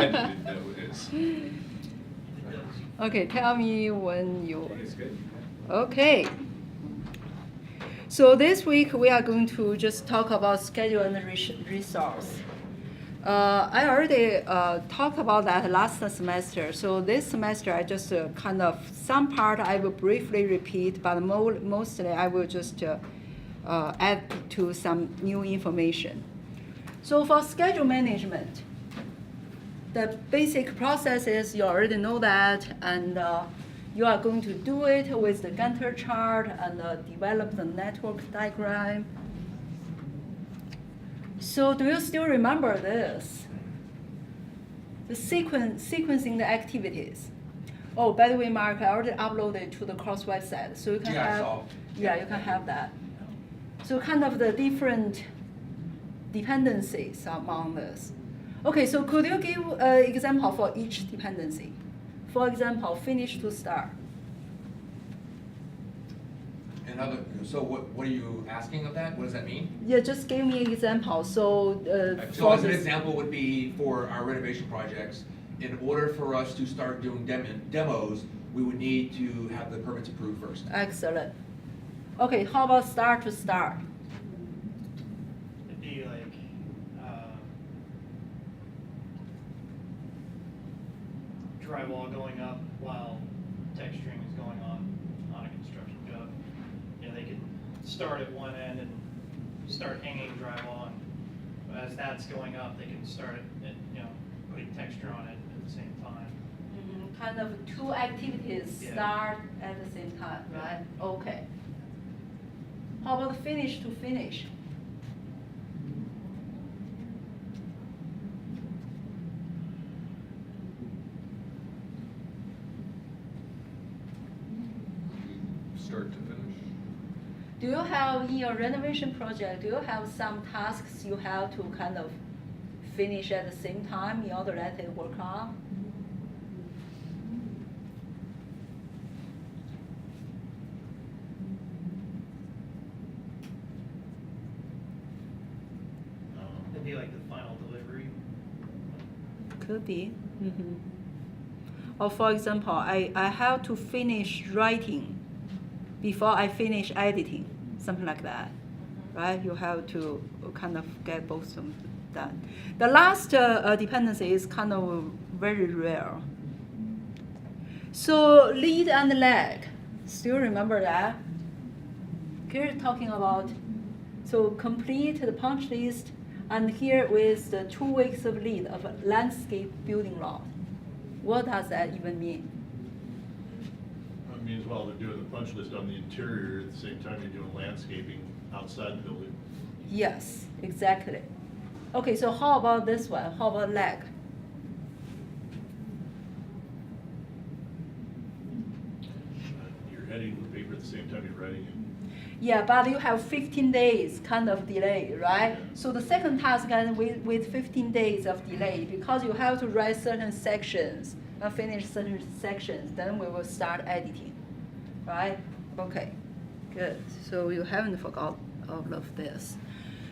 No, it is. Okay, tell me when you. It's good. Okay. So this week we are going to just talk about schedule and resource. I already talked about that last semester. So this semester I just kind of, some part I will briefly repeat, but mostly I will just add to some new information. So for schedule management, the basic process is you already know that, and you are going to do it with the Gantt chart and develop the network diagram. So do you still remember this? The sequencing the activities. Oh, by the way, Mark, I already uploaded it to the course website, so you can have. Yeah, you can have that. So kind of the different dependencies among this. Okay, so could you give an example for each dependency? For example, finish to start. So what are you asking of that? What does that mean? Yeah, just give me an example. So So as an example would be for our renovation projects, in order for us to start doing demos, we would need to have the permits approved first. Excellent. Okay, how about start to start? It'd be like drywall going up while texturing is going on a construction job. You know, they could start at one end and start hanging drywall, and as that's going up, they can start it, you know, putting texture on it at the same time. Mm-hmm. Kind of two activities start at the same time, right? Okay. How about finish to finish? Start to finish. Do you have, in your renovation project, do you have some tasks you have to kind of finish at the same time in order to let it work on? It'd be like the final delivery. Could be. Mm-hmm. Or for example, I have to finish writing before I finish editing, something like that, right? You have to kind of get both of them done. The last dependency is kind of very rare. So lead and lag, still remember that? Here talking about, so complete the punch list, and here with the 2 weeks of lead of a landscape building lot. What does that even mean? It means while they're doing the punch list on the interior, at the same time you're doing landscaping outside the building. Yes, exactly. Okay, so how about this one? How about lag? You're editing the paper at the same time you're writing it. Yeah, but you have 15 days kind of delay, right? So the second task ends with 15 days of delay because you have to write certain sections and finish certain sections, then we will start editing, right? Okay, good. So you haven't forgot all of this.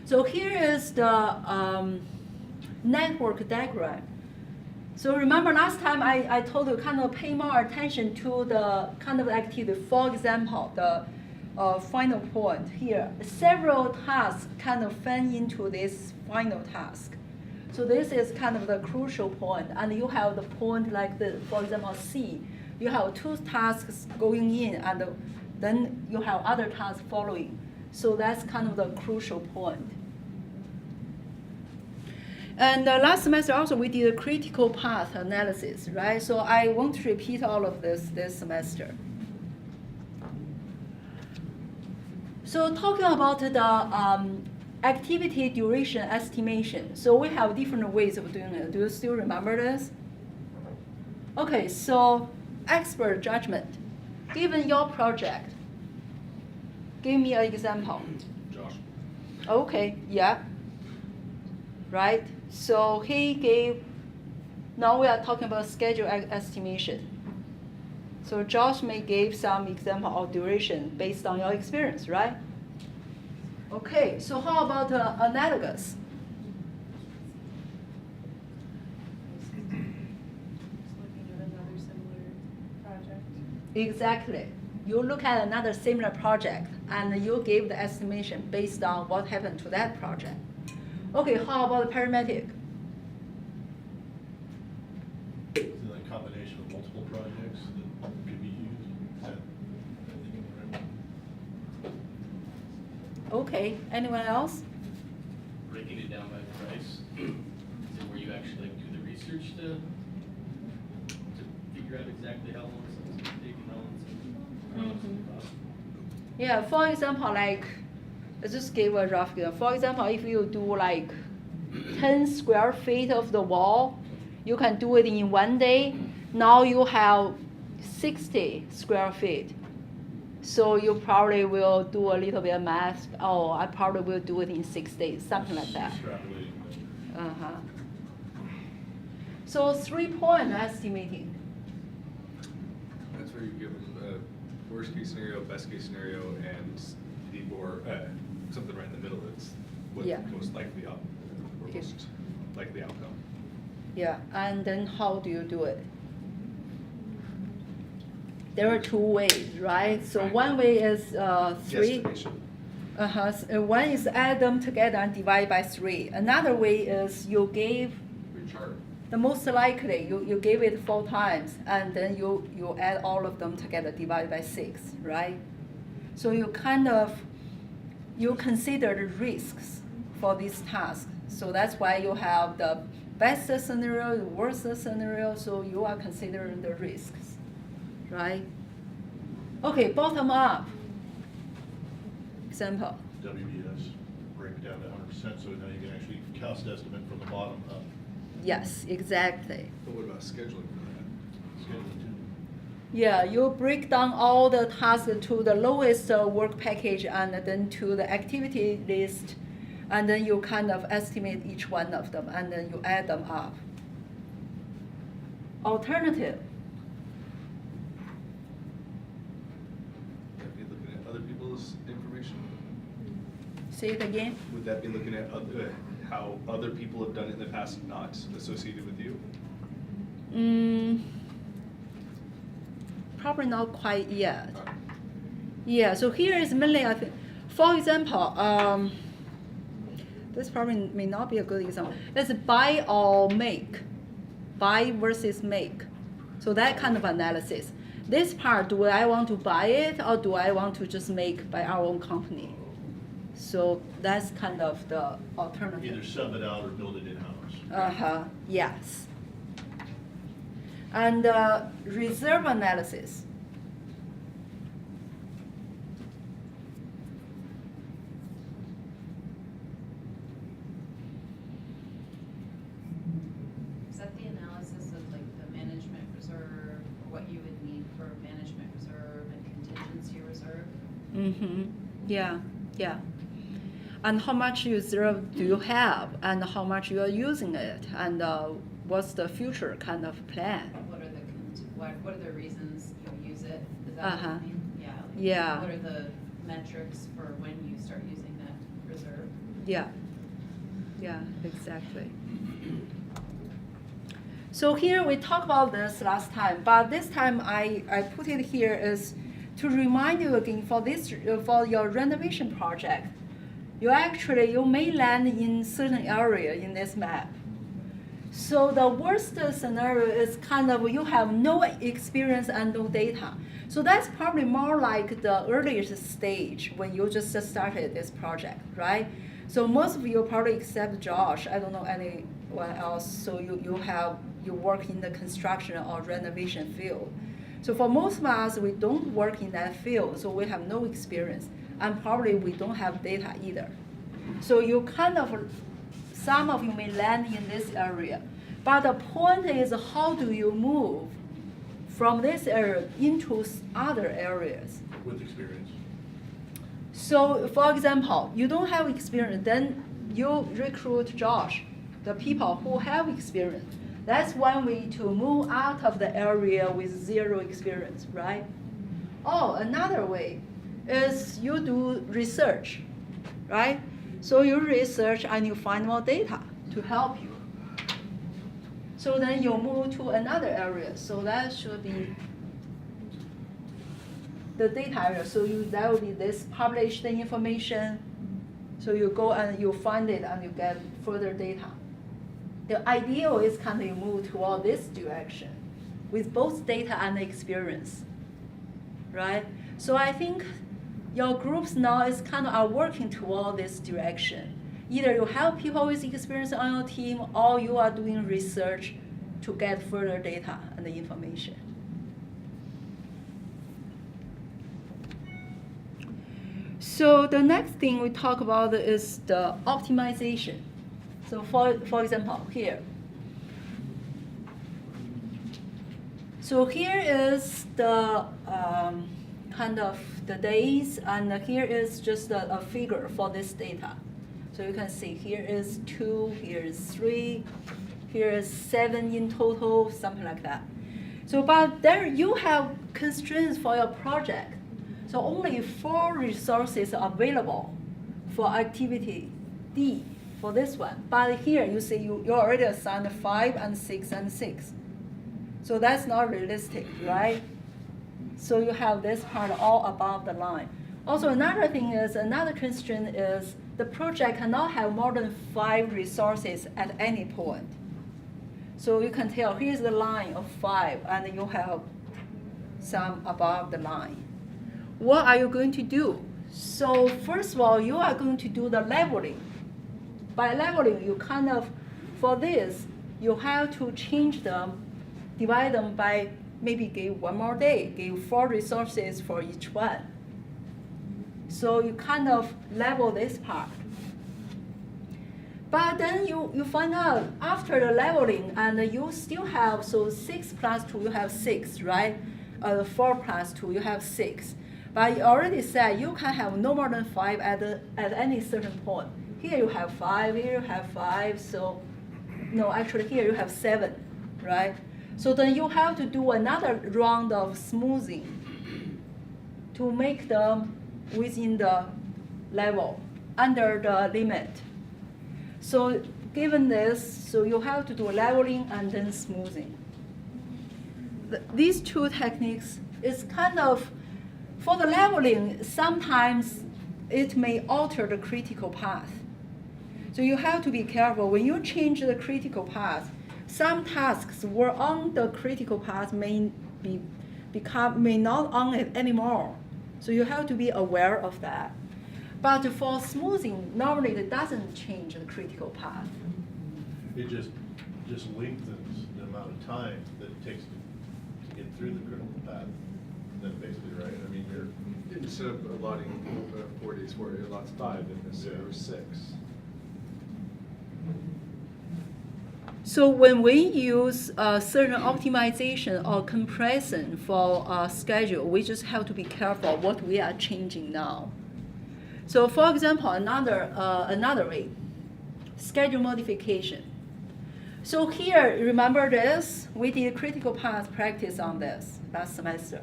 So here is the network diagram. So remember last time I told you kind of pay more attention to the kind of activity. For example, the final point here. Several tasks kind of fan into this final task. So this is kind of the crucial point. And you have the point like this, for example, C. You have 2 tasks going in, and then you have other tasks following. So that's kind of the crucial point. And last semester also we did a critical path analysis, right? So I won't repeat all of this semester. So talking about the activity duration estimation. So we have different ways of doing it. Do you still remember this? Okay, so expert judgment. Given your project, give me an example. Josh. Okay, yeah. Right? So he gave, now we are talking about schedule estimation. So Josh may give some example of duration based on your experience, right? Okay, so how about analogous? Exactly. You look at another similar project and you give the estimation based on what happened to that project. Okay, how about the paramedic? Is it like a combination of multiple projects that could be used? Is that, I think, right? Okay, anyone else? Breaking it down by price, is it where you actually do the research to figure out exactly how long something's gonna take and how long it's gonna cost? Yeah, for example, like, let's just give a rough example. For example, if you do like 10 square feet of the wall, you can do it in 1 day. Now you have 60 square feet. So you probably will do a little bit of math. Oh, I probably will do it in 6 days, something like that. Extrapolating that. Uh-huh. So 3-point estimating. That's where you give them a worst case scenario, best case scenario, and the more, something right in the middle that's what Yeah. most likely or Okay. most likely outcome. Yeah, and then how do you do it? There are 2 ways, right? So one way is 3. Guesstimation. One is add them together and divide by 3. Another way is you give We chart. the most likely, you give it 4 times, and then you add all of them together, divide by 6, right? So you you consider the risks for this task. So that's why you have the best scenario, the worst scenario, so you are considering the risks, right? Okay, bottom up. Example. WBS, break it down to 100%, so now you can actually cost estimate from the bottom up. Yes, exactly. But what about scheduling for that? Schedule too. Yeah, you break down all the tasks to the lowest work package and then to the activity list, and then you kind of estimate each one of them, and then you add them up. Alternative. Would that be looking at other people's information? Say it again. Would that be looking at how other people have done it in the past, not associated with you? Probably not quite yet. Yeah, so here is mainly, I think, for example, this probably may not be a good example. It's buy or make, buy versus make. So that kind of analysis. This part, do I want to buy it or do I want to just make by our own company? So that's kind of the alternative. Either sub it out or build it in-house. Uh-huh, yes. And reserve analysis. Is that the analysis of like the management reserve, or what you would need for management reserve and contingency reserve? Mm-hmm, yeah, yeah. And how much reserve do you have, and how much you are using it, and what's the future kind of plan? What are the reasons you use it? Is that what Uh-huh. you mean? Yeah. like, Yeah. What are the metrics for when you start using that reserve? Yeah, yeah, exactly. So here we talked about this last time, but this time I put it here is to remind you again for this for your renovation project. You may land in certain area in this map. So the worst scenario is kind of you have no experience and no data. So that's probably more like the earliest stage when you just started this project, right? So most of you probably except Josh, I don't know anyone else. So you work in the construction or renovation field. So for most of us, we don't work in that field, so we have no experience, and probably we don't have data either. So you some of you may land in this area, but the point is how do you move from this area into other areas? With experience. So for example, you don't have experience, then you recruit Josh, the people who have experience. That's one way to move out of the area with zero experience, right? Oh, another way is you do research, right? So you research and you find more data to help you. So then you move to another area. So that should be the data area. So that will be this published information. So you go and you find it and you get further data. The ideal is kind of you move toward this direction with both data and experience, right? So I think your groups now is kind of are working toward this direction. Either you have people with experience on your team or you are doing research to get further data and the information. So the next thing we talk about is the optimization. So for example, here. So here is the kind of the days, and here is just a figure for this data. So you can see here is 2, here is 3, here is 7 in total, something like that. So but there you have constraints for your project. So only 4 resources are available for activity D for this one. But here you see you already assigned 5 and 6 and 6. So that's not realistic, right? So you have this part all above the line. Also another thing is, another constraint is the project cannot have more than 5 resources at any point. So you can tell here's the line of 5 and you have some above the line. What are you going to do? So first of all, you are going to do the leveling. By leveling, you kind of, for this, you have to change them, divide them by maybe give 1 more day, give 4 resources for each one. So you kind of level this part. But then you find out after the leveling, and you still have, so 6 plus 2, you have 6, right? 4 plus 2, you have 6. But you already said you can have no more than 5 at any certain point. Here you have 5, here you have 5, so no, actually here you have 7, right? So then you have to do another round of smoothing to make them within the level, under the limit. So given this, so you have to do leveling and then smoothing. These 2 techniques is kind of, for the leveling, sometimes it may alter the critical path. So you have to be careful. When you change the critical path, some tasks were on the critical path may not on it anymore. So you have to be aware of that. But for smoothing, normally it doesn't change the critical path. It just lengthens the amount of time that it takes to get through the critical path. That's basically right. I mean, Instead of allotting 4 days for it, allots 5, and instead of 6. So when we use certain optimization or compression for schedule, we just have to be careful what we are changing now. So for example, another way, schedule modification. So here, remember this? We did critical path practice on this last semester.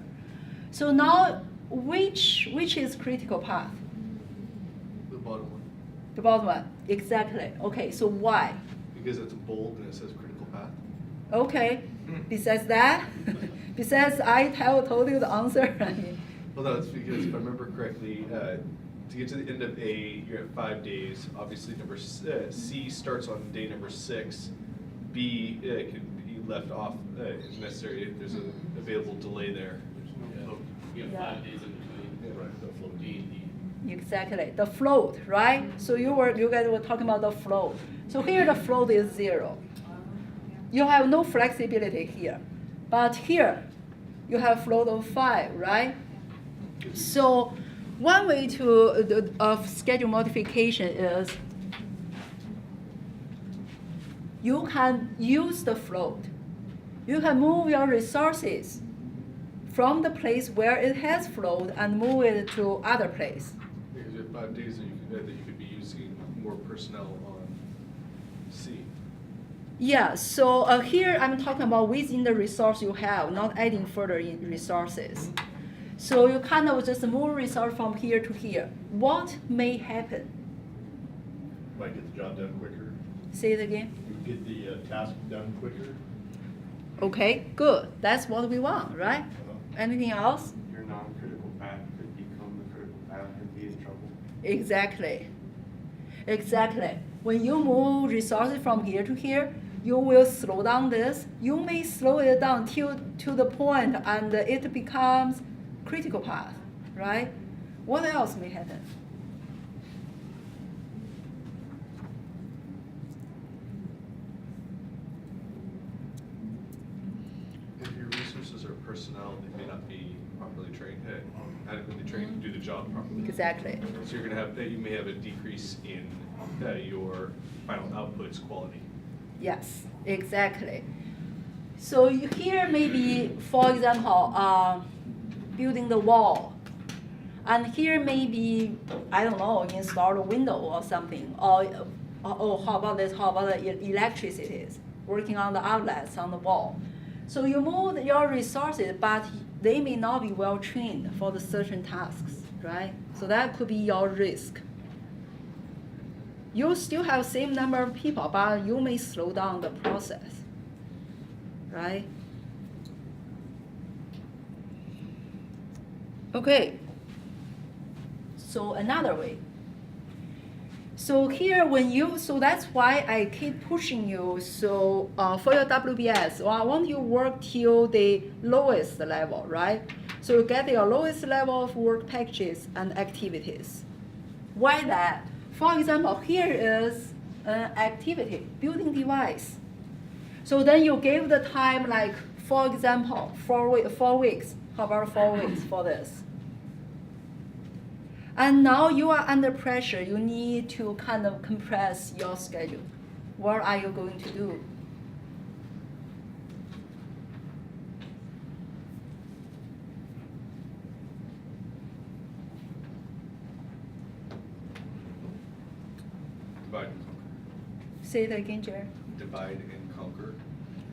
So now, which is critical path? The bottom one. The bottom one, exactly. Okay, so why? Because it's bold and it says critical path. Okay, besides that, besides I told you the answer. I mean, Well, no, it's because if I remember correctly, to get to the end of A, you're at 5 days. Obviously, C starts on day number 6. B can be left off if necessary if there's an available delay there. You have Yeah. 5 days in between. right, the flow. D and D. exactly, the float, right? So you guys were talking about the float. So here the float is 0. You have no flexibility here. But here, you have float of 5, right? So one way of schedule modification is you can use the float. You can move your resources from the place where it has float and move it to other place. Because you have 5 days that you could be using more personnel on C. Yeah, so here I'm talking about within the resource you have, not adding further in resources. So you kind of just move resource from here to here. What may happen? Might get the job done quicker. Say it again. You get the task done quicker. Okay, good. That's what we want, right? Anything else? Your non-critical path Exactly. Exactly. When you move resources from here to here, you will slow down this. You may slow it down till to the point and it becomes critical path, right? What else may happen? If your resources are personnel, they may not be properly trained, adequately trained to do the job properly. Exactly. So you're gonna have, you may have a decrease in your final output's quality. Yes, exactly. So here maybe, for example, building the wall. And here maybe, I don't know, install a window or something. Or how about this, how about the electricity, working on the outlets on the wall. So you move your resources, but they may not be well trained for the certain tasks, right? So that could be your risk. You still have same number of people, but you may slow down the process, right? Okay. So another way. So here so that's why I keep pushing you. So for your WBS, well, I want you to work till the lowest level, right? So you get your lowest level of work packages and activities. Why that? For example, here is an activity, building device. So then you give the time, like, for example, 4 weeks. How about 4 weeks for this? And now you are under pressure. You need to kind of compress your schedule. What are you going to do? Divide and conquer. Say it again, Jerry. Divide and conquer.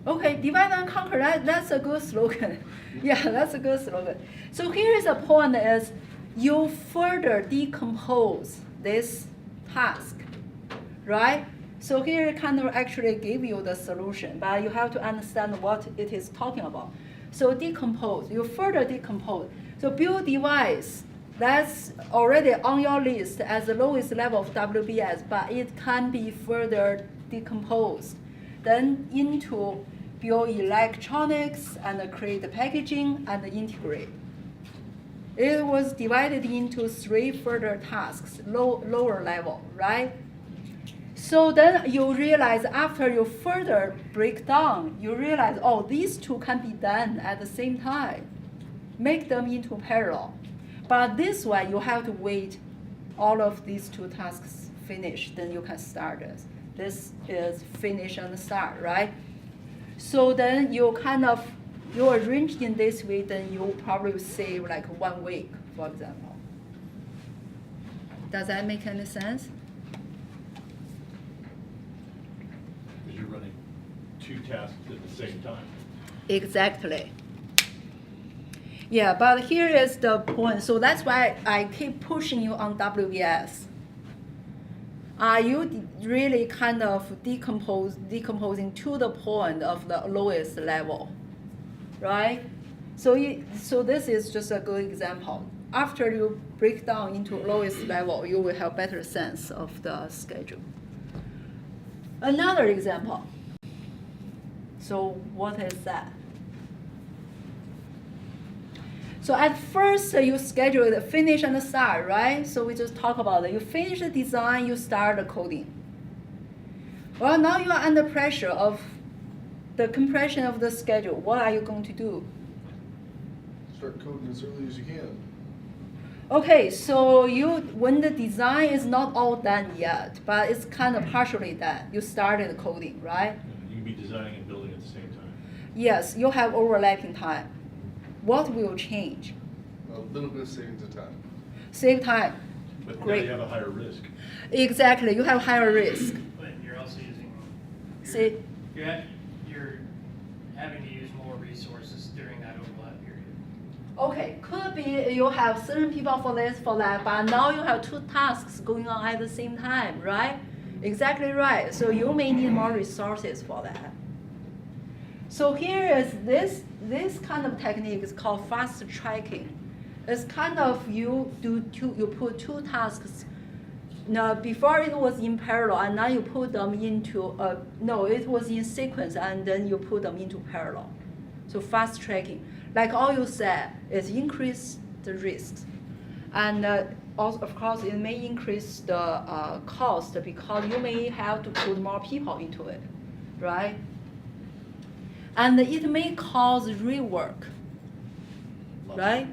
Okay, divide and conquer, that's a good slogan. Yeah, that's a good slogan. So here is the point is, you further decompose this task, right? So here it kind of actually give you the solution, but you have to understand what it is talking about. So decompose, you further decompose. So build device, that's already on your list as the lowest level of WBS, but it can be further decomposed. Then into build electronics and create the packaging and integrate. It was divided into 3 further tasks, lower level, right? So then you realize after you further break down, you realize, oh, these 2 can be done at the same time. Make them into parallel. But this way, you have to wait all of these 2 tasks finish, then you can start this. This is finish and start, right? So then you arrange in this way, then you probably save like 1 week, for example. Does that make any sense? Because you're running 2 tasks at the same time. Exactly. Yeah, but here is the point. So that's why I keep pushing you on WBS. Are you really kind of decomposing to the point of the lowest level, right? So this is just a good example. After you break down into lowest level, you will have better sense of the schedule. Another example. So what is that? So at first you schedule the finish and the start, right? So we just talk about it. You finish the design, you start the coding. Well, now you are under pressure of the compression of the schedule. What are you going to do? Start coding as early as you can. Okay, so when the design is not all done yet, but it's kind of partially done, you started coding, right? You can be designing and building at the same time. Yes, you have overlapping time. What will change? A little bit of savings of time. Save time. But now Great. you have a higher risk. Exactly, you have higher risk. But you're also using, See, you're having to use more resources during that overlap period. okay, could be you have certain people for this, for that, but now you have 2 tasks going on at the same time, right? Exactly right. So you may need more resources for that. So here is this kind of technique is called fast tracking. It's kind of you put 2 tasks No, before it was in parallel, and now you put them into, no, it was in sequence, and then you put them into parallel. So fast tracking, like all you said, is increase the risks. And also, of course, it may increase the cost because you may have to put more people into it, right? And it may cause rework, right?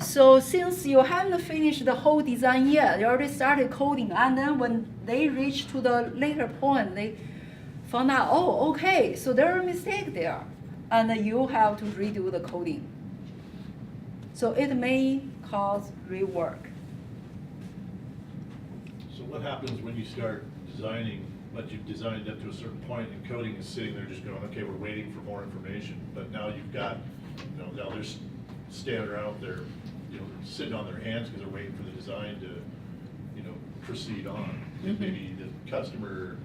So since you haven't finished the whole design yet, you already started coding, and then when they reach to the later point, they found out, oh, okay, so there are a mistake there, and then you have to redo the coding. So it may cause rework. So what happens when you start designing, but you've designed up to a certain point and coding is sitting there just going, okay, we're waiting for more information, but now you've got, now they're standing around there, sitting on their hands because they're waiting for the design to, proceed on. And maybe the customer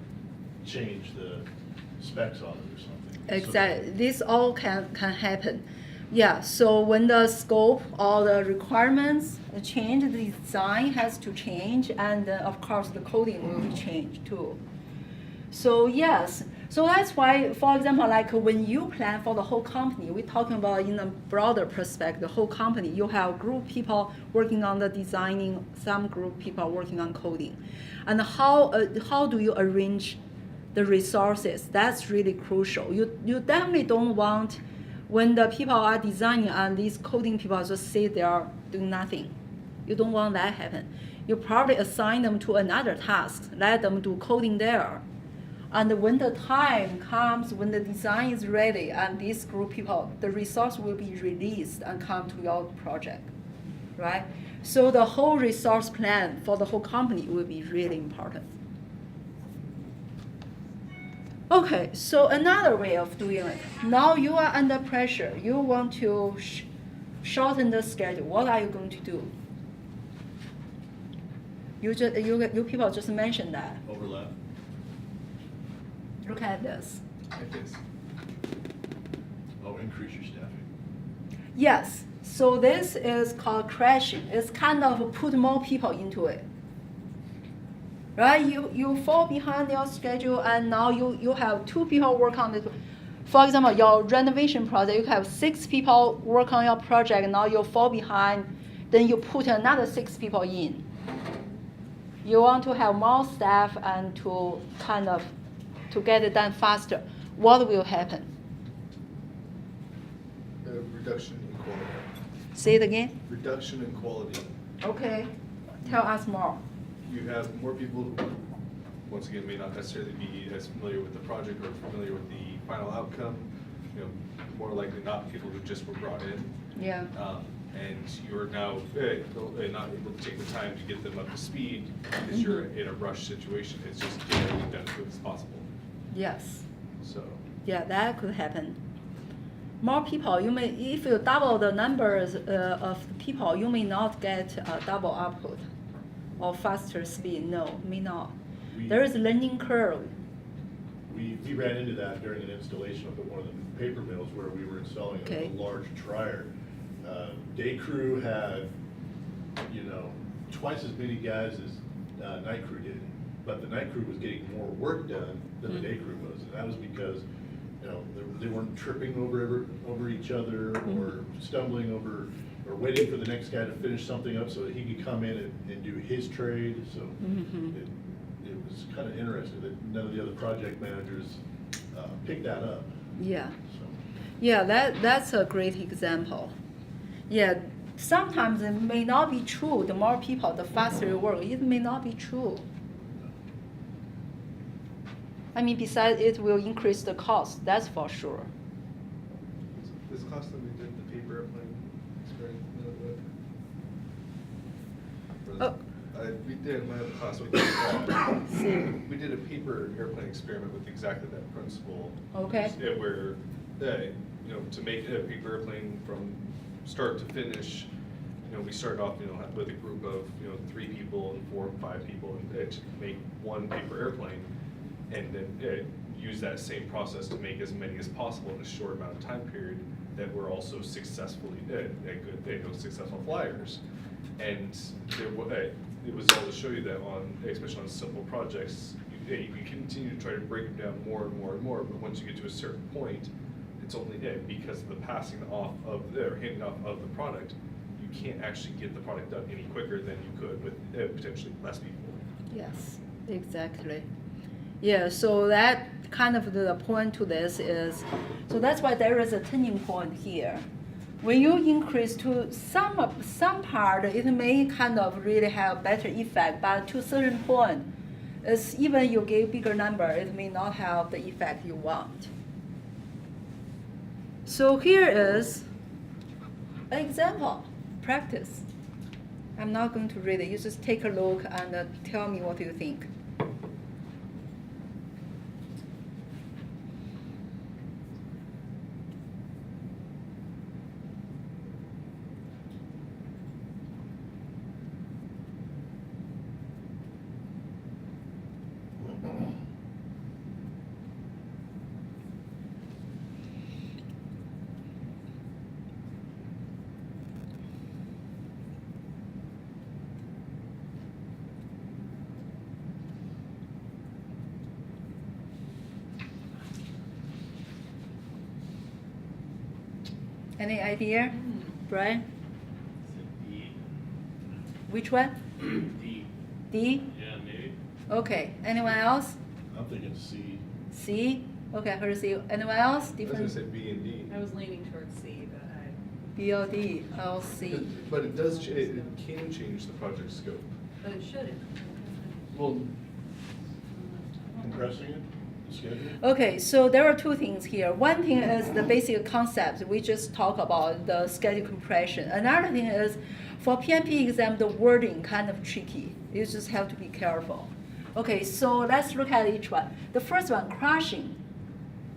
changed the specs on it or something. Exactly. This all can happen. Yeah, so when the scope or the requirements change, the design has to change, and of course the coding will be changed too. So yes, so that's why, for example, like when you plan for the whole company, we're talking about in a broader perspective, the whole company, you have group people working on the designing, some group people working on coding. And how do you arrange the resources? That's really crucial. You definitely don't want when the people are designing and these coding people just sit there doing nothing. You don't want that happen. You probably assign them to another task, let them do coding there. And when the time comes, when the design is ready, and these group people, the resource will be released and come to your project, right? So the whole resource plan for the whole company will be really important. Okay, so another way of doing it. Now you are under pressure. You want to shorten the schedule. What are you going to do? You people just mentioned that. Overlap. Look at this. Like this. Oh, increase your staffing. Yes, so this is called crashing. It's kind of put more people into it. Right? You fall behind your schedule, and now you have 2 people work on it. For example, your renovation project, you have 6 people work on your project, and now you fall behind, then you put another 6 people in. You want to have more staff and to kind of to get it done faster. What will happen? Reduction in quality. Say it again. Reduction in quality. Okay, tell us more. You have more people who, once again, may not necessarily be as familiar with the project or familiar with the final outcome. More likely not people who just were brought in. Yeah. And you're now not able to take the time to get them up to speed because you're in a rush situation. It's just get everything done as quick as possible. Yes. So. Yeah, that could happen. More people, you may, if you double the numbers of people, you may not get a double output or faster speed. No, may not. There is a learning curve. We ran into that during an installation up at one of the paper mills where we were installing Okay. a large dryer. Day crew had, twice as many guys as night crew did, but the night crew was getting more work done than the day crew was, and that was because, they weren't tripping over each other or stumbling over or waiting for the next guy to finish something up so that he could come in and do his trade. So it was kind of interesting that none of the other project managers picked that up. Yeah. So. Yeah, that's a great example. Yeah, sometimes it may not be true. The more people, the faster you work. It may not be true. I mean, besides, it will increase the cost. That's for sure. This class that we did, the paper airplane experiment. We did, my other class, we did a paper airplane experiment with exactly that principle. Okay. Where, to make a paper airplane from start to finish, we started off, with a group of, 3 people and 4 or 5 people to make one paper airplane. And then use that same process to make as many as possible in a short amount of time period that were also successfully, successful flyers. And it was all to show you that especially on simple projects, you continue to try to break them down more and more and more, but once you get to a certain point, it's only because of the passing off of, or handing off of the product, you can't actually get the product done any quicker than you could with potentially less people. Yes, exactly. Yeah, so that kind of the point to this is, so that's why there is a turning point here. When you increase to some part, it may kind of really have better effect, but to a certain point, it's even you give bigger number, it may not have the effect you want. So here is an example, practice. I'm not going to read it, you just take a look and tell me what you think. Any idea, Brian? D. Which one? D. D? Yeah, maybe. Okay, anyone else? I'm thinking C. C? Okay, I heard C. Anyone else? I was gonna Different? say B and D. I was leaning towards C, but I. B or D? I'll C. But it does, it can change the project scope. But it should. Well, Compressing it, the schedule? Okay, so there are two things here. One thing is the basic concept. We just talk about the schedule compression. Another thing is for PMP exam, the wording kind of tricky. You just have to be careful. Okay, so let's look at each one. The first one, crushing.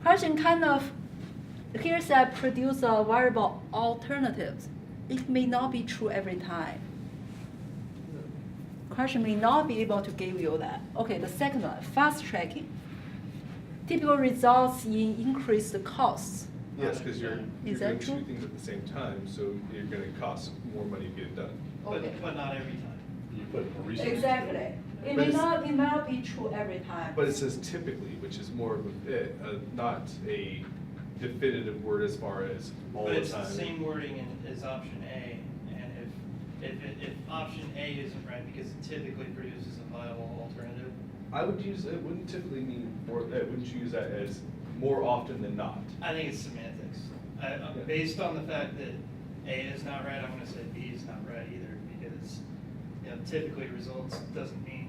Crushing kind of, here said produce a variable alternatives. It may not be true every time. Crushing may not be able to give you that. Okay, the second one, fast tracking. Typical results in increased costs. yes, because you're Is doing that true? two things at the same time, so you're gonna cost more money to get it done. Okay. But not every time. You put more resources. Exactly. It But may it's- not be true every time. But it says typically, which is more of not a definitive word as far as all But the it's time. the same wording as option A, and if option A isn't right, because it typically produces a viable alternative, I would use, it wouldn't typically mean more, wouldn't you use that as more often than not? I think it's semantics. Based on the fact that A is not right, I'm gonna say B is not right either, because, typically results doesn't mean,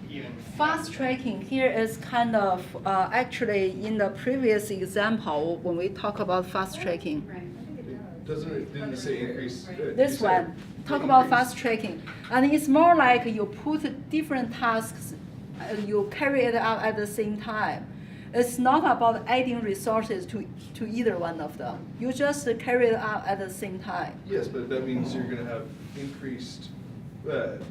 even. Fast tracking here is kind of, actually in the previous example, when we talk about fast tracking. Right, I think it does. Didn't it say increase? This one, talk about fast tracking. And it's more like you put different tasks, you carry it out at the same time. It's not about adding resources to either one of them. You just carry it out at the same time. Yes, but that means you're gonna have increased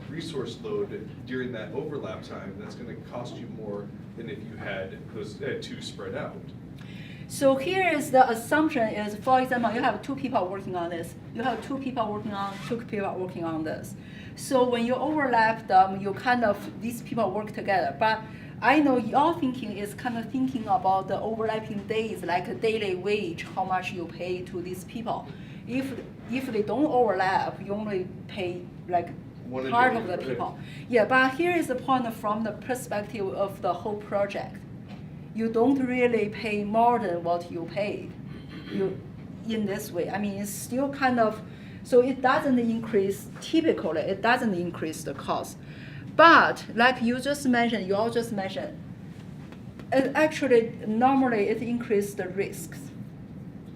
resource load during that overlap time. That's gonna cost you more than if you had those two spread out. So here is the assumption is, for example, you have two people working on this. You have two people working on this. So when you overlap them, you kind of, these people work together. But I know your thinking is kind of thinking about the overlapping days, like a daily wage, how much you pay to these people. If they don't overlap, you only pay like One part day, of the right. people. Yeah, but here is the point from the perspective of the whole project. You don't really pay more than what you paid. In this way, I mean, it's still kind of, so it doesn't increase, typically, it doesn't increase the cost. But like you all just mentioned, it actually, normally it increases the risks.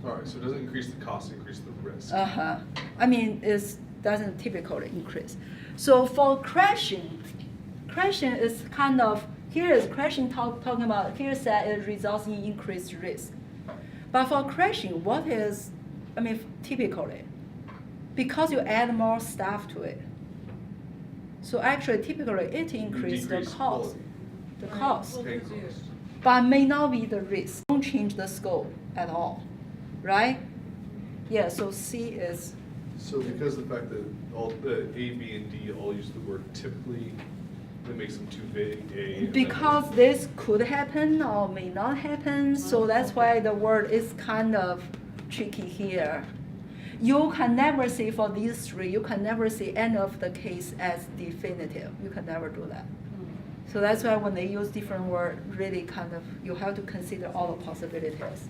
All right, so it doesn't increase the cost, it increases the risk. Uh-huh. I mean, it doesn't typically increase. So for crashing is kind of, here is crashing talking about, here said it results in increased risk. But for crashing, what is, I mean, typically, because you add more stuff to it. So actually, typically, it increases the decrease cost. quality. the Right. cost. Well, Pay there's you. cost. But may not be the risk. Don't change the scope at all, right? Yeah, so C is, So because of the fact that all the A, B, and D all use the word typically, that makes them too vague, A. and then- because this could happen or may not happen, so that's why the word is kind of tricky here. You can never say for these three, you can never say any of the case as definitive. You can never do that. So that's why when they use different word, really kind of, you have to consider all the possibilities.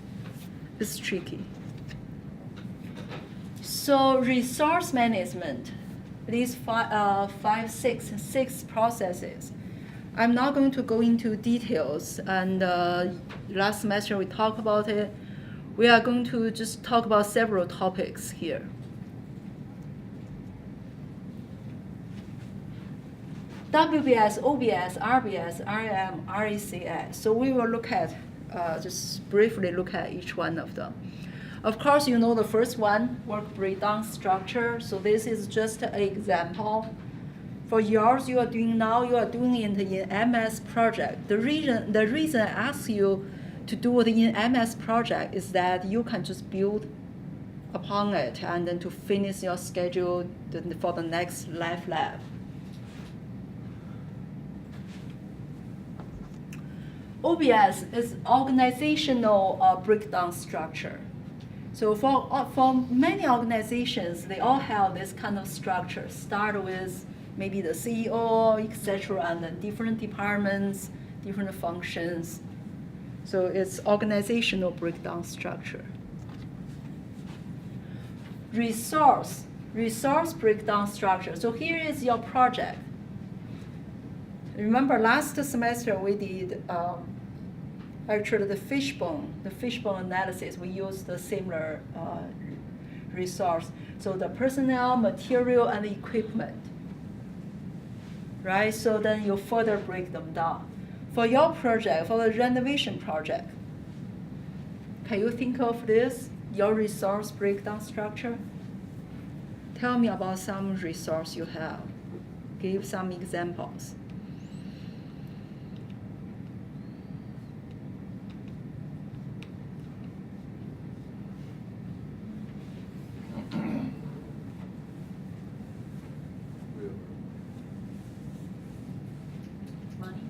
It's tricky. So resource management, these six processes. I'm not going to go into details, and last semester we talked about it. We are going to just talk about several topics here. WBS, OBS, RBS, RAM, RACS. So we will look at, just briefly look at each one of them. Of course, you know the first one, work breakdown structure. So this is just an example. For yours, you are doing now, you are doing it in MS project. The reason I ask you to do it in MS project is that you can just build upon it and then to finish your schedule for the next live lab. OBS is organizational breakdown structure. So for many organizations, they all have this kind of structure. Start with maybe the CEO, etc., and then different departments, different functions. So it's organizational breakdown structure. Resource breakdown structure. So here is your project. Remember last semester we did actually the fishbone analysis. We used the similar resource. So the personnel, material, and equipment. Right? So then you further break them down. For your project, for the renovation project, can you think of this, your resource breakdown structure? Tell me about some resource you have. Give some examples. Money?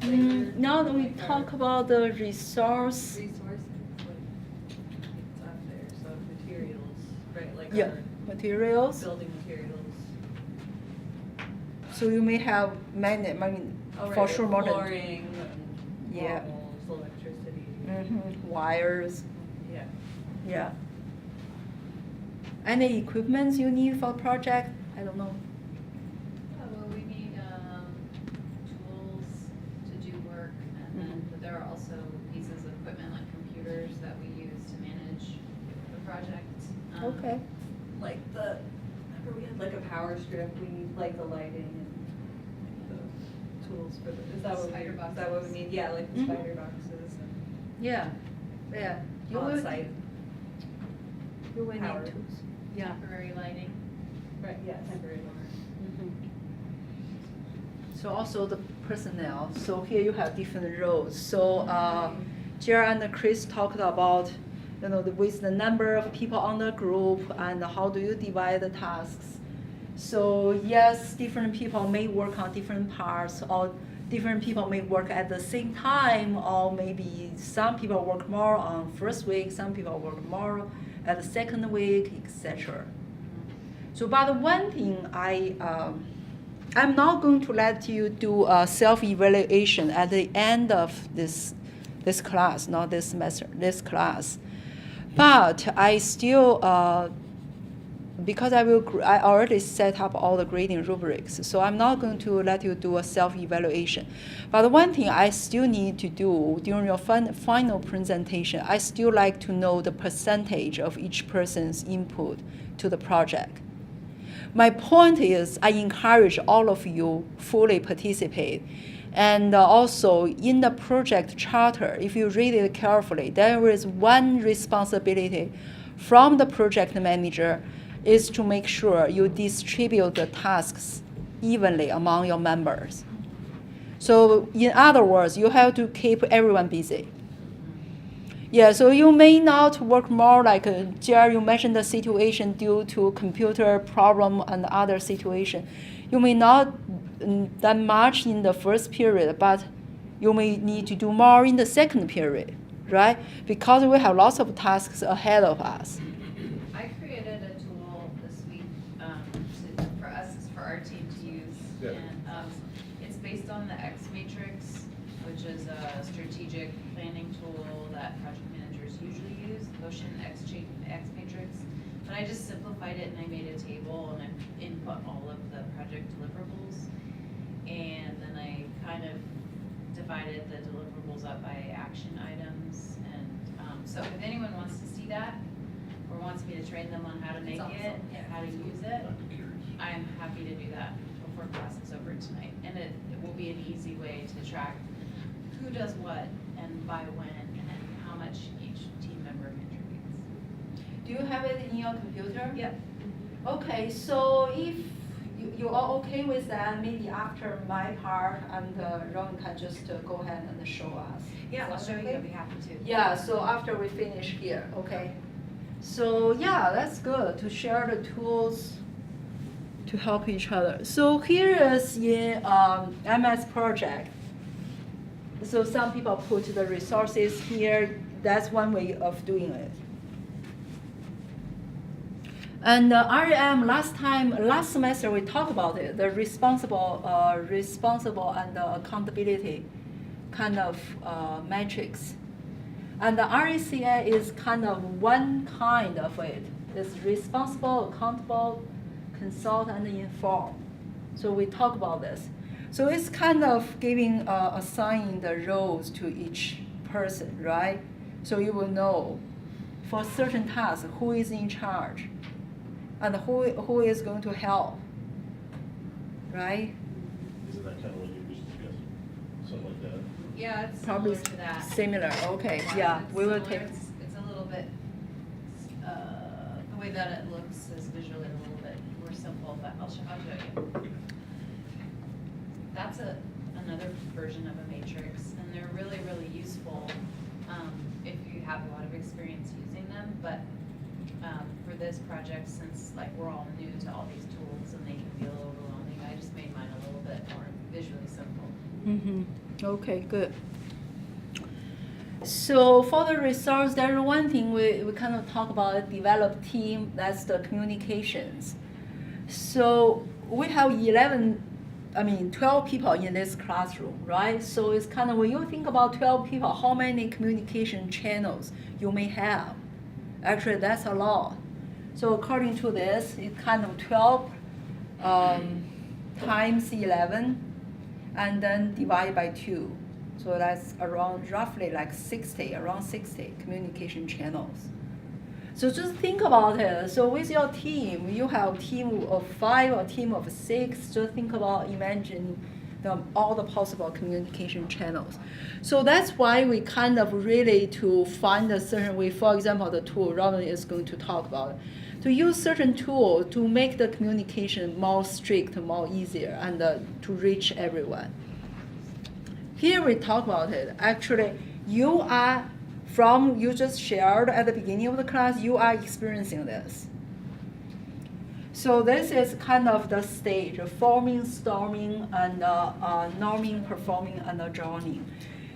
Or, labor? Now that we Or talk about the resource, Resources, like, it's up there, so materials, right, like yeah, our materials. building materials. So you may have many, I mean, Oh, for right, sure more than, flooring and Yeah. walls, electricity. wires, Yeah. yeah. Any equipments you need for project? I don't know. Oh, well, we need, tools to do work, and then, Mhm. but there are also pieces of equipment like computers that we use to manage the project. Okay. Like remember we had like a power strip, we need like the lighting and the tools for the, is that what we, Spider is that what we boxes. need? Yeah, like the Mhm. spider boxes and Yeah, yeah. You will- on site. You will Power. need tools. Yeah. Temporary lighting. Right, yeah, temporary lighting. So also the personnel. So here you have different roles. So Jer and Chris talked about, with the number of people on the group and how do you divide the tasks. So yes, different people may work on different parts, or different people may work at the same time, or maybe some people work more on first week, some people work more at the second week, etc. So, but one thing I'm not going to let you do a self-evaluation at the end of this class, not this semester, this class. But I still, because I already set up all the grading rubrics, so I'm not going to let you do a self-evaluation. But one thing I still need to do during your final presentation, I still like to know the percentage of each person's input to the project. My point is I encourage all of you fully participate. And also in the project charter, if you read it carefully, there is one responsibility from the project manager is to make sure you distribute the tasks evenly among your members. So in other words, you have to keep everyone busy. Yeah, so you may not work more like Jerry, you mentioned the situation due to computer problem and other situation. You may not that much in the first period, but you may need to do more in the second period, right? Because we have lots of tasks ahead of us. I created a tool this week for us, for our team to use. Yeah. And it's based on the X Matrix, which is a strategic planning tool that project managers usually use, Ocean X Matrix. But I just simplified it and I made a table and I input all of the project deliverables. And then I kind of divided the deliverables up by action items. And so if anyone wants to see that or wants me to train them on how to make That's it, awesome, yeah. how to use it, I'd be curious. I'm happy to do that before class is over tonight. And it will be an easy way to track who does what and by when and how much each team member contributes. Do you have it in your computer? Yep. Okay, so if you are okay with that, maybe after my part, and Ron can just go ahead and show us. Yeah, I'll Is show that you, okay? I'll be happy to. Yeah, so after we finish here, okay? So yeah, that's good to share the tools to help each other. So here is in MS Project. So some people put the resources here. That's one way of doing it. And last semester we talked about it, the responsible and accountability kind of metrics. And the RACI is kind of one kind of it. It's responsible, accountable, consult, and inform. So we talk about this. So it's kind of giving, assigning the roles to each person, right? So you will know for certain tasks who is in charge and who is going to help, right? Isn't that kind of what you were just discussing? Something like that? Yeah, it's Probably similar to that. similar, okay, yeah, It's we will similar. take. It's a little bit, the way that it looks is visually a little bit more simple, but I'll show you. That's another version of a matrix, and they're really, really useful if you have a lot of experience using them. But for this project, since like we're all new to all these tools and they can be a little overwhelming, I just made mine a little bit more visually simple. Mm-hmm. Okay, good. So for the resource, there's one thing we kind of talk about, develop team, that's the communications. So we have 12 people in this classroom, right? So it's kind of, when you think about 12 people, how many communication channels you may have? Actually, that's a lot. So according to this, it's kind of 12 times 11, and then divide by 2. So that's around roughly like 60 communication channels. So just think about it. So with your team, you have a team of 5 or a team of 6. Just think about, imagine all the possible communication channels. So that's why we kind of really to find a certain way, for example, the tool Robin is going to talk about, to use certain tool to make the communication more strict, more easier, and to reach everyone. Here we talk about it. Actually, you just shared at the beginning of the class, you are experiencing this. So this is kind of the stage, forming, storming, and norming, performing, and joining.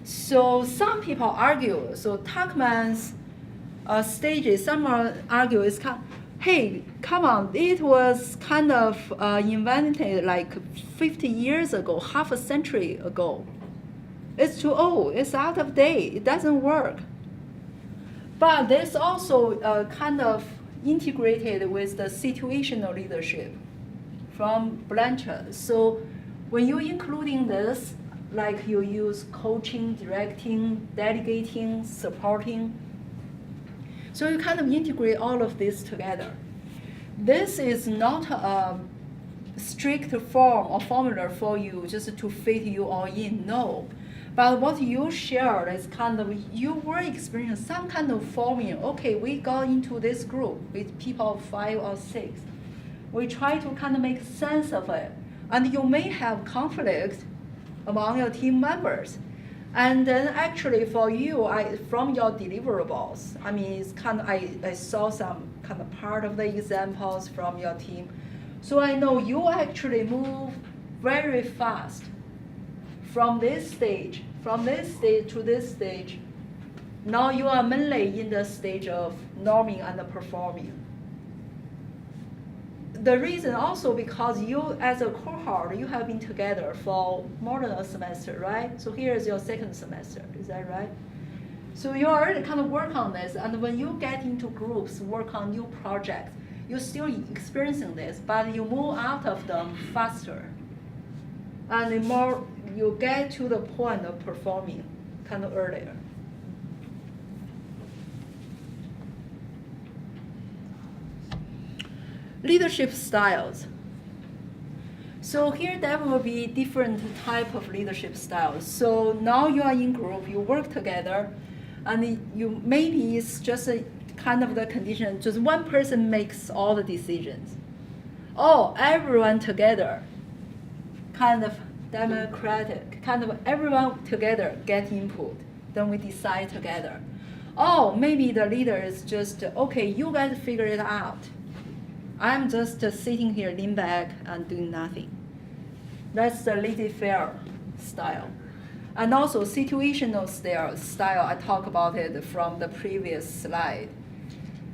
So some people argue, so Tuckman's stages, some argue it's kind of, hey, come on, it was kind of invented like 50 years ago, half a century ago. It's too old, it's out of date, it doesn't work. But there's also kind of integrated with the situational leadership from Blanchard. So when you're including this, like you use coaching, directing, delegating, supporting, so you kind of integrate all of this together. This is not a strict form or formula for you just to fit you all in, no. But what you shared is kind of, you were experiencing some kind of forming. Okay, we got into this group with people of 5 or 6. We try to kind of make sense of it. And you may have conflict among your team members. And then actually for you, from your deliverables, I mean, it's kind of, I saw some kind of part of the examples from your team. So I know you actually move very fast from this stage to this stage. Now you are mainly in the stage of norming and performing. The reason also because you, as a cohort, you have been together for more than a semester, right? So here is your second semester, is that right? So you already kind of work on this, and when you get into groups, work on new projects, you're still experiencing this, but you move out of them faster. And the more you get to the point of performing kind of earlier. Leadership styles. So here there will be different type of leadership styles. So now you are in group, you work together, and you maybe it's just a kind of the condition, just one person makes all the decisions. Oh, everyone together, kind of democratic, kind of everyone together get input, then we decide together. Oh, maybe the leader is just, okay, you guys figure it out. I'm just sitting here, lean back, and doing nothing. That's the laissez-faire style. And also situational style, I talked about it from the previous slide.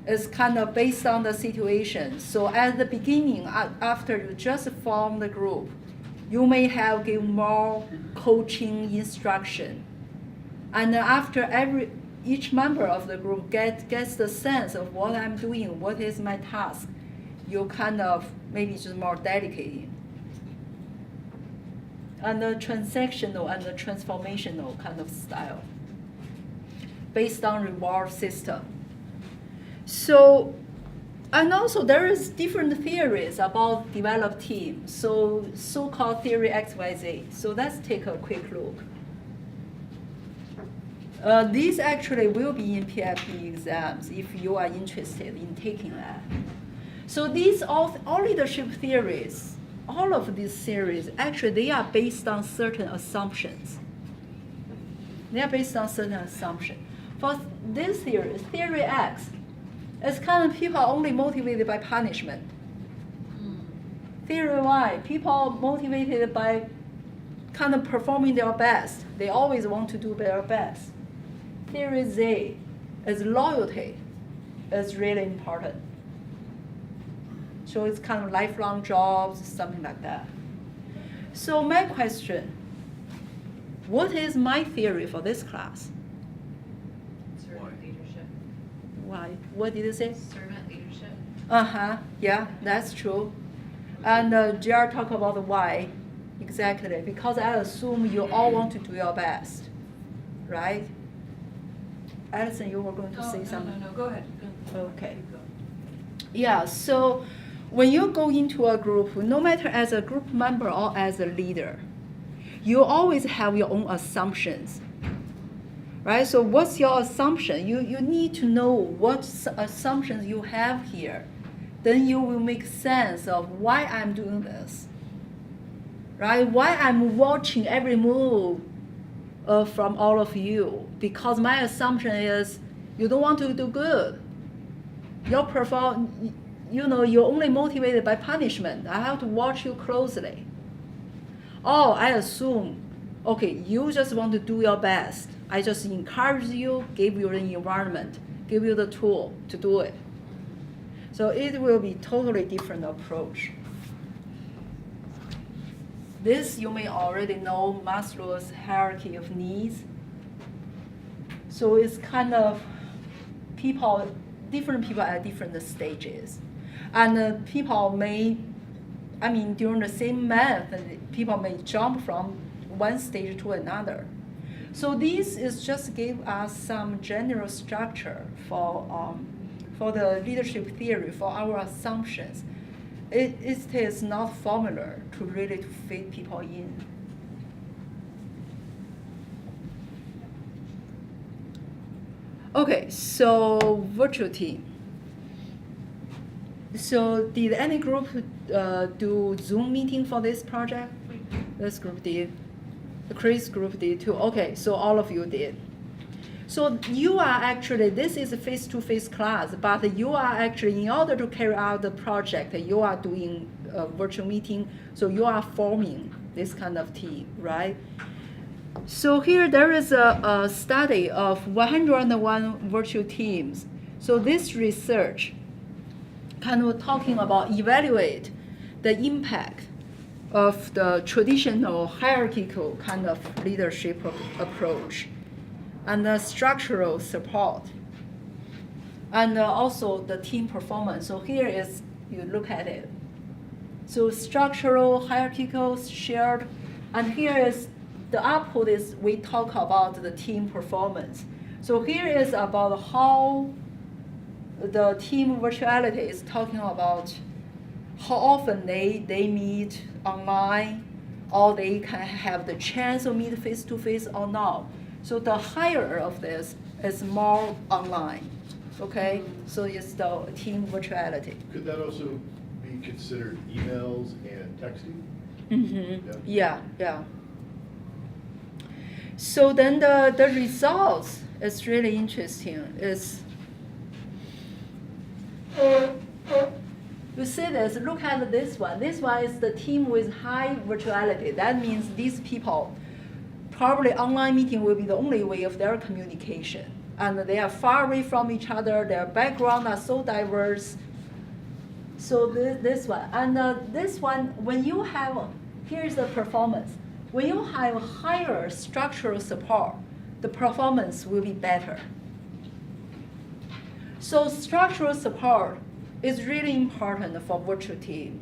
It's kind of based on the situation. So at the beginning, after you just form the group, you may have give more coaching instruction. And after each member of the group gets the sense of what I'm doing, what is my task, you kind of maybe just more dedicated. And the transactional and the transformational kind of style based on reward system. So, and also there is different theories about developed teams. So-called theory XYZ. So let's take a quick look. These actually will be in PFP exams if you are interested in taking that. So these all leadership theories, all of these theories, actually they are based on certain assumptions. They are based on certain assumptions. For this theory, theory X, it's kind of people are only motivated by punishment. Theory Y, people are motivated by kind of performing their best. They always want to do their best. Theory Z is loyalty is really important. So it's kind of lifelong jobs, something like that. So my question, what is my theory for this class? Servant leadership. Why? What did you say? Servant leadership. Uh-huh, yeah, that's true. And JR talked about the why, exactly, because I assume you all want to do your best, right? Alison, you were going to say something? No, go ahead. Okay. Yeah, so when you go into a group, no matter as a group member or as a leader, you always have your own assumptions, right? So what's your assumption? You need to know what assumptions you have here. Then you will make sense of why I'm doing this, right? Why I'm watching every move from all of you. Because my assumption is you don't want to do good. Your perform, you're only motivated by punishment. I have to watch you closely. Oh, I assume, okay, you just want to do your best. I just encourage you, give you the environment, give you the tool to do it. So it will be totally different approach. This you may already know Maslow's hierarchy of needs. So it's kind of different people at different stages. And people may, during the same month, people may jump from one stage to another. So this is just give us some general structure for the leadership theory, for our assumptions. It is not formula to really fit people in. Okay, so virtual team. So did any group do Zoom meeting for this project? This group did. The Chris group did too. Okay, so all of you did. So you are actually, this is a face-to-face class, but you are actually, in order to carry out the project, you are doing a virtual meeting, so you are forming this kind of team, right? So here there is a study of 101 virtual teams. So this research kind of talking about evaluate the impact of the traditional hierarchical kind of leadership approach and the structural support and also the team performance. So here is, you look at it. So structural, hierarchical, shared, and here is the output is we talk about the team performance. So here is about how the team virtuality is talking about how often they meet online, or they can have the chance to meet face-to-face or not. So the higher of this is more online, okay? So it's the team virtuality. Could that also be considered emails and texting? Mm-hmm. Yeah. Yeah. So then the results is really interesting. You see this, look at this one. This one is the team with high virtuality. That means these people, probably online meeting will be the only way of their communication. And they are far away from each other. Their background are so diverse. So this one, and this one, when you have, here's the performance. When you have higher structural support, the performance will be better. So structural support is really important for virtual team.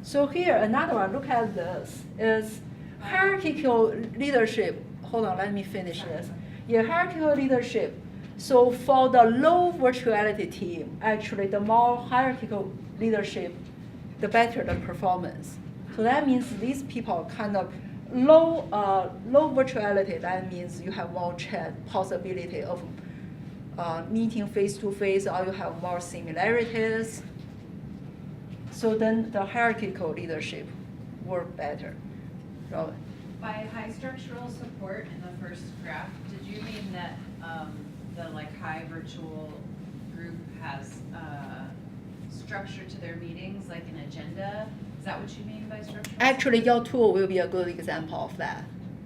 So here, another one, look at this, is hierarchical leadership. Hold on, let me finish this. Yeah, hierarchical leadership. So for the low virtuality team, actually the more hierarchical leadership, the better the performance. So that means these people kind of low virtuality, that means you have more possibility of meeting face-to-face, or you have more similarities. So then the hierarchical leadership work better. Robin? By high structural support in the first graph, did you mean that the high virtual group has structure to their meetings, like an agenda? Is that what you mean by structural? Actually, your tool will be a good example of that.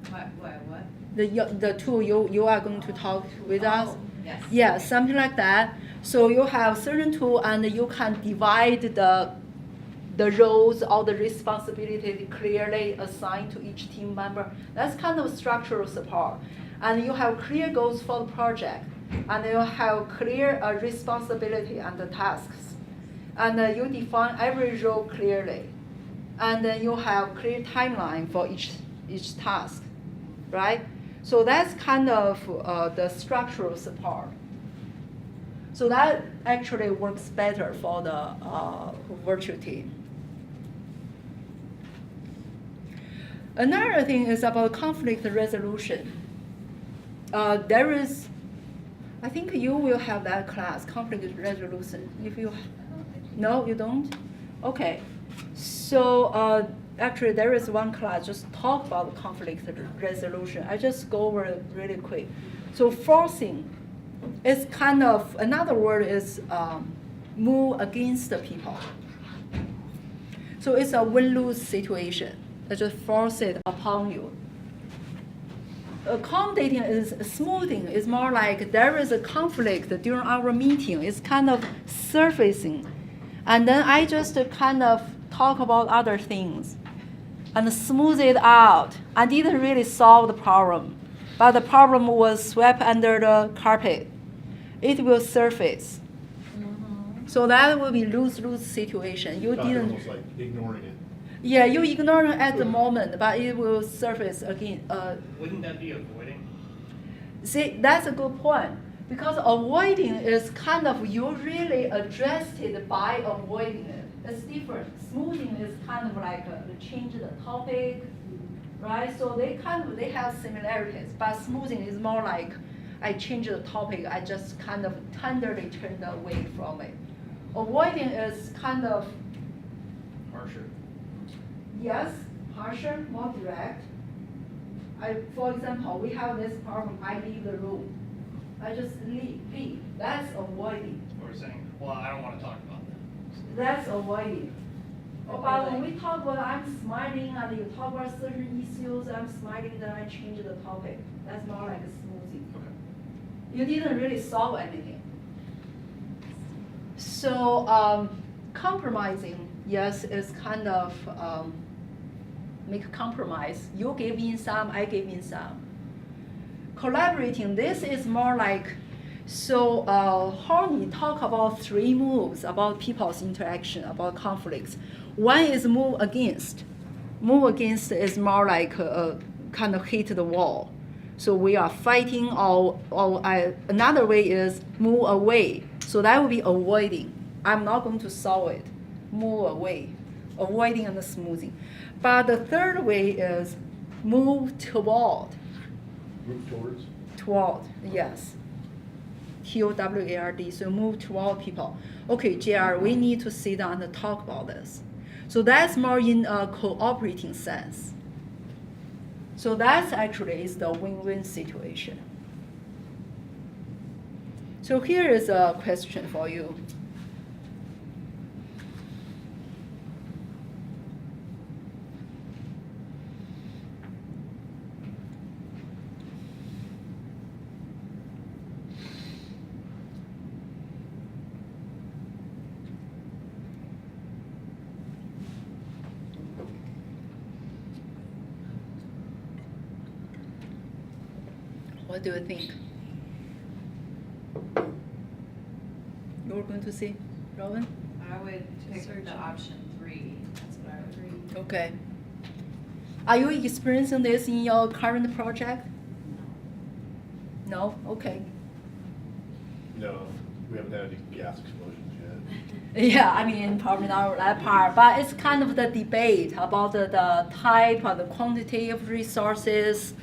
What? The tool you are going to talk with us. Yes. Yeah, something like that. So you have certain tool and you can divide the roles or the responsibility clearly assigned to each team member. That's kind of structural support. And you have clear goals for the project. And you have clear responsibility and the tasks. And you define every role clearly. And then you have clear timeline for each task, right? So that's kind of the structural support. So that actually works better for the virtual team. Another thing is about conflict resolution. There is, I think you will have that class, conflict resolution. If you, no, you don't? Okay. So actually there is one class just talk about conflict resolution. I just go over it really quick. So forcing is kind of, another word is move against the people. So it's a win-lose situation. They just force it upon you. Accommodating is smoothing. It's more like there is a conflict during our meeting. It's kind of surfacing. And then I just kind of talk about other things and smooth it out. I didn't really solve the problem, but the problem was swept under the carpet. It will surface. Mm-hmm. So that will be lose-lose situation. You didn't. Almost like ignoring it. Yeah, you ignore it at the moment, but it will surface again. Wouldn't that be avoiding? See, that's a good point. Because avoiding is kind of, you really addressed it by avoiding it. It's different. Smoothing is kind of like change the topic, right? So they have similarities, but smoothing is more like I change the topic, I just kind of tenderly turned away from it. Avoiding is kind of, Harsher. yes, harsher, more direct. For example, we have this problem, I leave the room. I just leave. That's avoiding. Or saying, well, I don't wanna talk about that. That's avoiding. But when we talk about I'm smiling and you talk about certain issues, I'm smiling, then I change the topic. That's more like a smoothie. Okay. You didn't really solve anything. So compromising, yes, is kind of make a compromise. You give in some, I give in some. Collaborating, this is more like, so Horney talk about 3 moves about people's interaction, about conflicts. One is move against. Move against is more like kind of hit the wall. So we are fighting, or another way is move away. So that would be avoiding. I'm not going to solve it. Move away, avoiding and smoothing. But the third way is move toward. Move towards. Toward, yes. Toward, so move toward people. Okay, JR, we need to sit down and talk about this. So that's more in a cooperating sense. So that's actually is the win-win situation. So here is a question for you. What do you think? You're going to say, Robin? I would pick the option 3, that's what I would read. Okay. Are you experiencing this in your current project? No? Okay. No, we haven't had any gas explosions yet. Yeah, I mean, probably not that part, but it's kind of the debate about the type or the quantity of resources.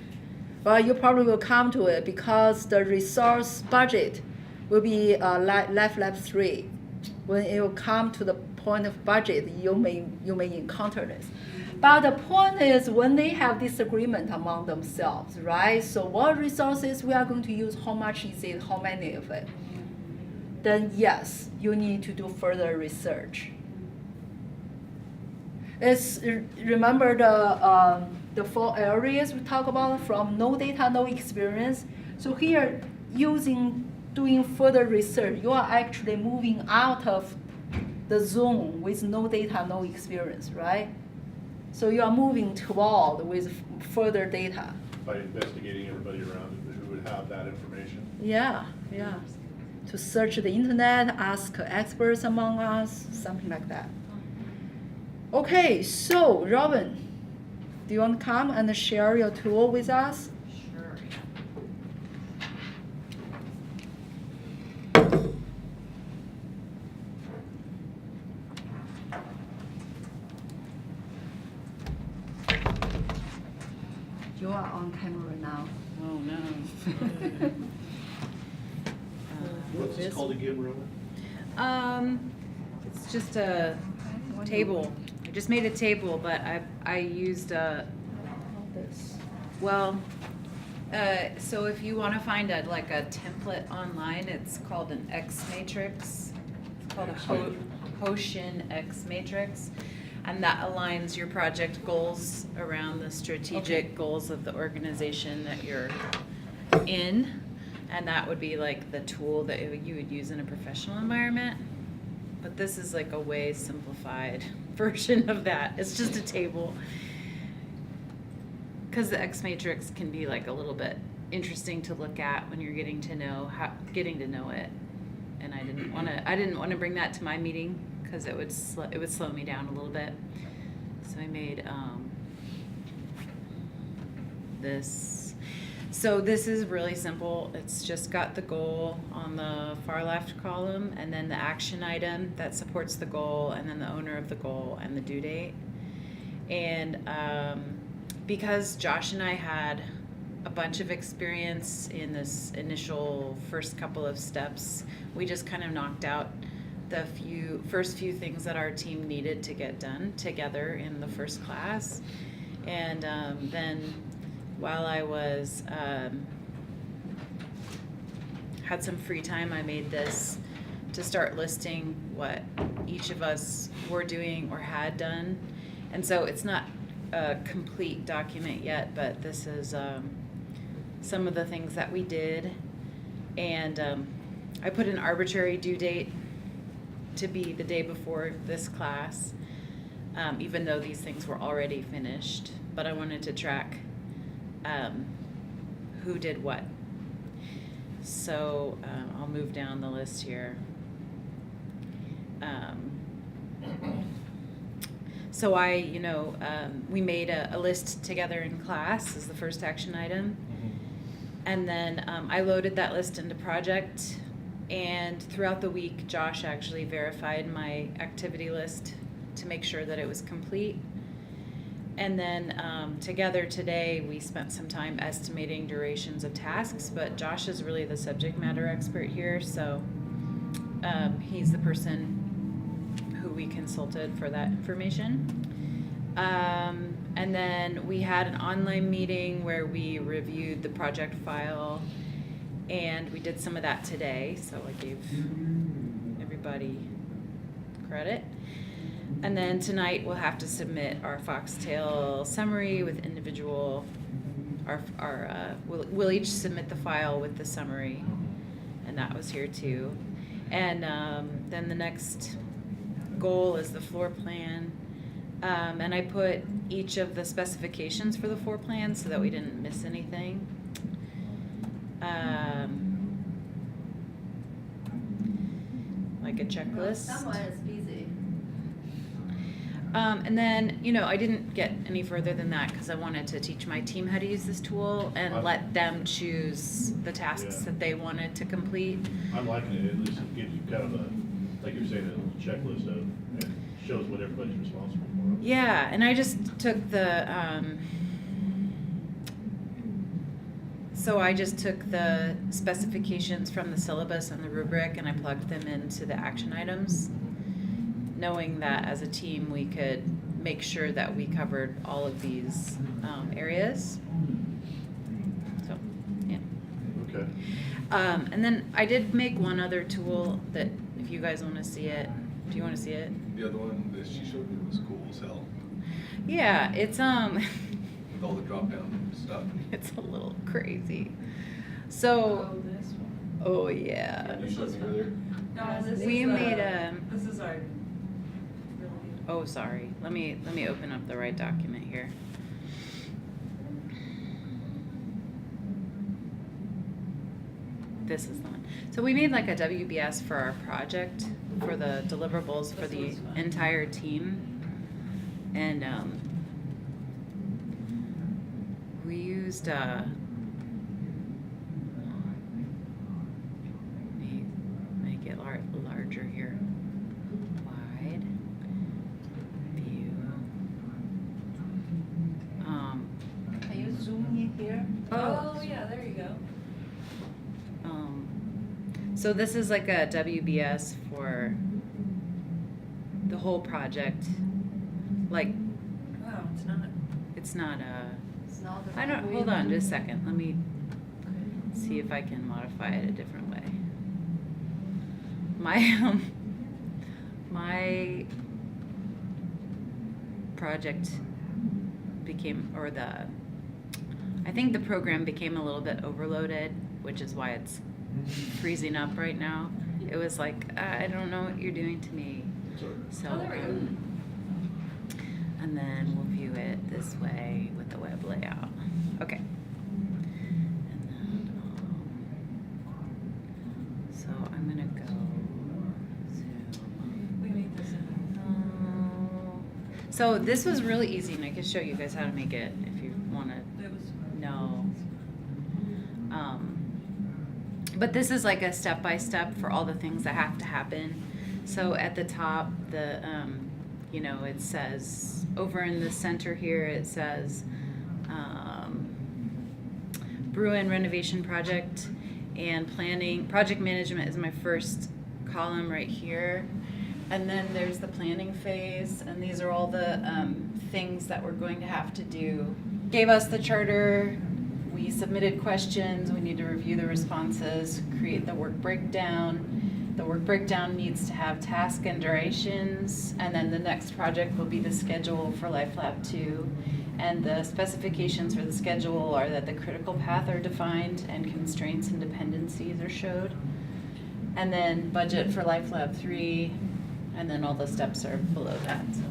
Well, you probably will come to it because the resource budget will be left 3. When it will come to the point of budget, you may encounter this. But the point is when they have disagreement among themselves, right? So what resources we are going to use, how much is it, how many of it? Then yes, you need to do further research. Remember the 4 areas we talk about from no data, no experience. So here, doing further research, you are actually moving out of the zone with no data, no experience, right? So you are moving toward with further data. By investigating everybody around it who would have that information. Yeah. To search the internet, ask experts among us, something like that. Okay, so Robin, do you want to come and share your tool with us? Sure. You are on camera now. Oh, no. What's this called again, Roman? It's just a table. I just made a table, but I used This. well, so if you want to find a template online, it's called an X matrix. It's called a Hoshin X matrix. And that aligns your project goals around the strategic goals of the organization that you're in. And that would be like the tool that you would use in a professional environment. But this is like a way simplified version of that. It's just a table. Because the X matrix can be like a little bit interesting to look at when you're getting to know it. And I didn't want to bring that to my meeting because it would slow me down a little bit. So I made this. So this is really simple. It's just got the goal on the far left column and then the action item that supports the goal and then the owner of the goal and the due date. And because Josh and I had a bunch of experience in this initial first couple of steps. We just kind of knocked out the first few things that our team needed to get done together in the first class. And then while I was had some free time, I made this to start listing what each of us were doing or had done. And so it's not a complete document yet, but this is some of the things that we did. And I put an arbitrary due date to be the day before this class, even though these things were already finished. But I wanted to track who did what. So I'll move down the list here. So we made a list together in class as the first action item. And then I loaded that list into project. And throughout the week, Josh actually verified my activity list to make sure that it was complete. And then together today, we spent some time estimating durations of tasks, but Josh is really the subject matter expert here, so he's the person who we consulted for that information. And then we had an online meeting where we reviewed the project file, and we did some of that today, so I gave everybody credit. And then tonight we'll have to submit our Foxtail summary with individual, we'll each submit the file with the summary, and that was here too. And then the next goal is the floor plan. And I put each of the specifications for the floor plan so that we didn't miss anything. Like a checklist. Someone is busy. And then, I didn't get any further than that because I wanted to teach my team how to use this tool and let them choose the tasks that they wanted to complete. I'm liking it, at least it gives you kind of a, like you're saying, a little checklist of, and shows what everybody's responsible for. Yeah, and I just took the, so I just took the specifications from the syllabus and the rubric and I plugged them into the action items, knowing that as a team we could make sure that we covered all of these areas. So, yeah. Okay. And then I did make one other tool that if you guys want to see it, do you want to see it? The other one that she showed me was cool as hell, Yeah, it's with all the drop down stuff. it's a little crazy. So, this one. oh yeah. You showed me earlier. No, this We is, made a. This is our. Oh, sorry. Let me open up the right document here. This is the one. So we made like a WBS for our project, for the deliverables for the entire team. And we used make it larger here. Wide view. Can you zoom in here? Oh, yeah, there you go. So this is like a WBS for the whole project. Like, Wow, it's not. it's not a, It's not the I don't, right hold way. on just a second. Let me see if I can modify it a different way. My project became, I think the program became a little bit overloaded, which is why it's freezing up right now. It was like, I don't know what you're doing to me. So, Oh, there we go. and then we'll view it this way with the web layout. Okay. And then, so I'm gonna go We made this in. So this was really easy, and I can show you guys how to make it if you want to It was. know. But this is like a step-by-step for all the things that have to happen. So at the top, it says, over in the center here, it says, Bruin renovation project and planning. Project management is my first column right here. And then there's the planning phase, and these are all the things that we're going to have to do. Gave us the charter, we submitted questions, we need to review the responses, create the work breakdown. The work breakdown needs to have task and durations, and then the next project will be the schedule for Life Lab 2. And the specifications for the schedule are that the critical path are defined and constraints and dependencies are showed. And then budget for Life Lab 3, and then all the steps are below that. So,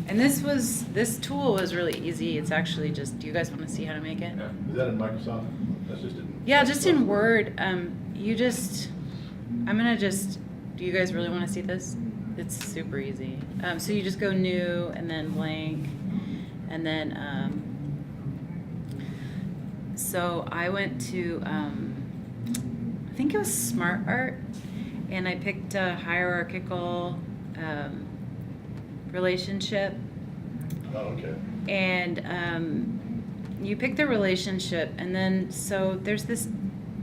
and this tool was really easy. It's actually just, do you guys want to see how to make it? Yeah. Is that in Microsoft? That's just in. Yeah, just in Word. Do you guys really want to see this? It's super easy. So you just go new and then blank, and then, so I went to, I think it was Smart Art, and I picked a hierarchical relationship. Oh, okay. And you pick the relationship, and then so there's this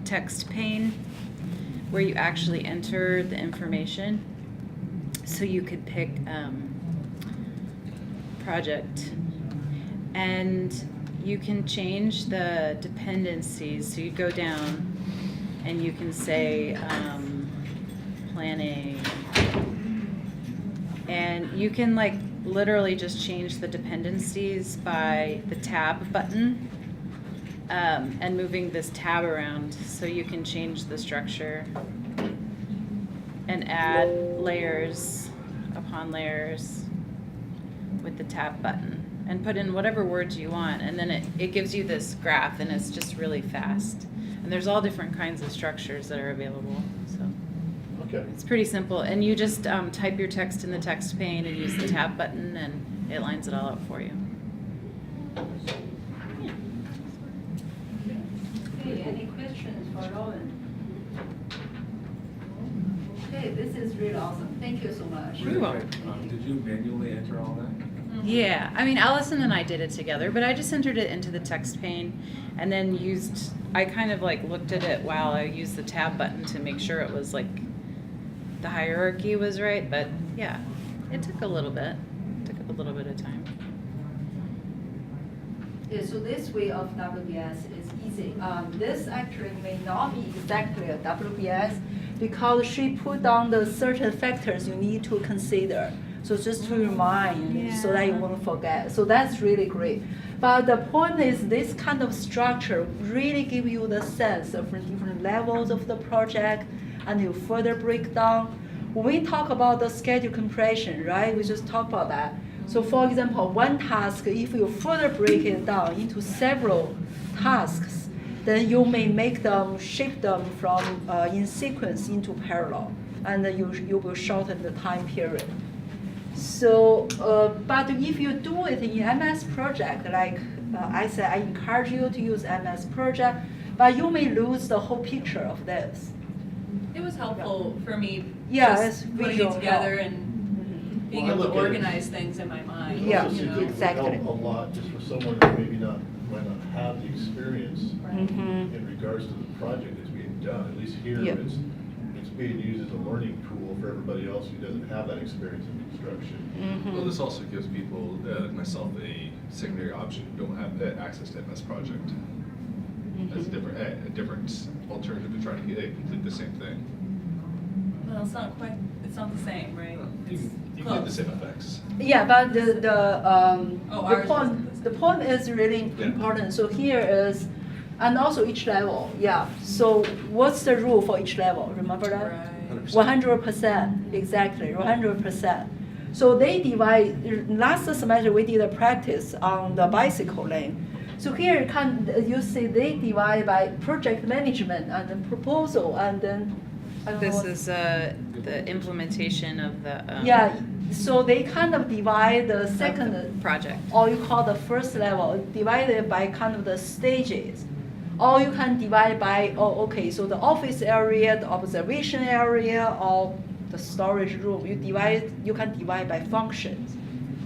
text pane where you actually enter the information. So you could pick project, and you can change the dependencies. So you go down and you can say planning, and you can like literally just change the dependencies by the tab button and moving this tab around, so you can change the structure and add layers upon layers with the tab button and put in whatever words you want, and then it gives you this graph, and it's just really fast. And there's all different kinds of structures that are available, so Okay. it's pretty simple. And you just type your text in the text pane and use the tab button, and it lines it all up for you. Okay, any questions for Rowan? Okay, this is really awesome. Thank you so much. You're welcome. Did you manually enter all that? Yeah, I mean, Allison and I did it together, but I just entered it into the text pane and then I kind of like looked at it while I used the tab button to make sure it was like, the hierarchy was right, but yeah, it took a little bit. Took up a little bit of time. Yeah, so this way of WBS is easy. This actually may not be exactly a WBS because she put down the certain factors you need to consider. So just to remind you so that you won't forget. So that's really great. But the point is this kind of structure really give you the sense of the different levels of the project, and you further break down. When we talk about the schedule compression, right, we just talked about that. So for example, one task, if you further break it down into several tasks, then you may make them, shift them from in sequence into parallel, and you will shorten the time period. So, but if you do it in MS Project, like I said, I encourage you to use MS Project, but you may lose the whole picture of this. It was helpful for me, Yeah, just it's putting visual it together help. and being Well, I able to look at it- organize things in my mind. It Yeah, also you seems know. like it would exactly. help a lot just for someone who maybe might not have the experience Mhm. in regards to the project that's being done. At least here, Yeah. it's being used as a learning tool for everybody else who doesn't have that experience in construction. Mhm. Well, this also gives people, like myself, a secondary option who don't have access to MS Project. As a different alternative to trying to complete the same thing. Well, it's not the same, right? You It's can get the close. same effects. Yeah, but Oh, ours the point is really Yeah. important. So here is, and also each level, yeah. So what's the rule for each level? Remember that? Right. 100%, exactly, 100%. So they divide, last semester we did a practice on the bicycle lane. So here you see they divide by project management and then proposal and then. I don't know This what- is the implementation of the Yeah, so they kind of divide the second project. or you call the first level, divided by kind of the stages. Or you can divide by, okay, so the office area, the observation area, or the storage room, you can divide by functions.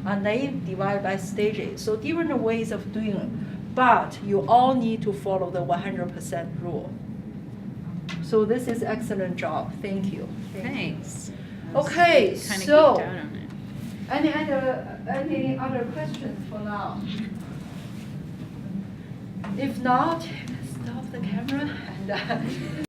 And they divide by stages. So different ways of doing it. but you all need to follow the 100% rule. So this is excellent job, thank you. Thanks. Okay, Kinda geeked so, out on it. any other questions for now? If not, stop the camera and